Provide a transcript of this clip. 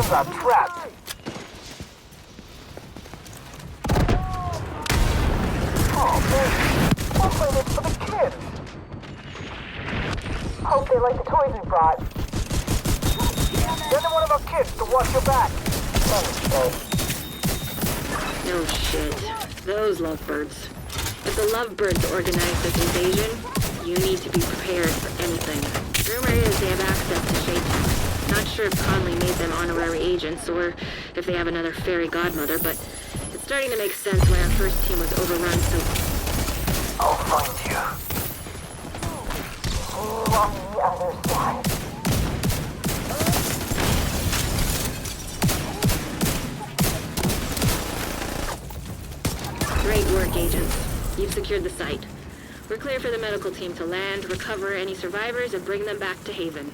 got trapped. Oh, man. We'll play this for the kids. Hope they like the toys we brought. Send one of our kids to watch your back. No shit. Those lovebirds. If the lovebirds organize this invasion, you need to be prepared for anything. Rumor is they have access to Shade. Not sure if Conley made them honorary agents or if they have another fairy godmother, but it's starting to make sense why our first team was overrun so... I'll find you. On the other side. Great work, agents. You've secured the site. We're clear for the medical team to land, recover any survivors, and bring them back to Haven.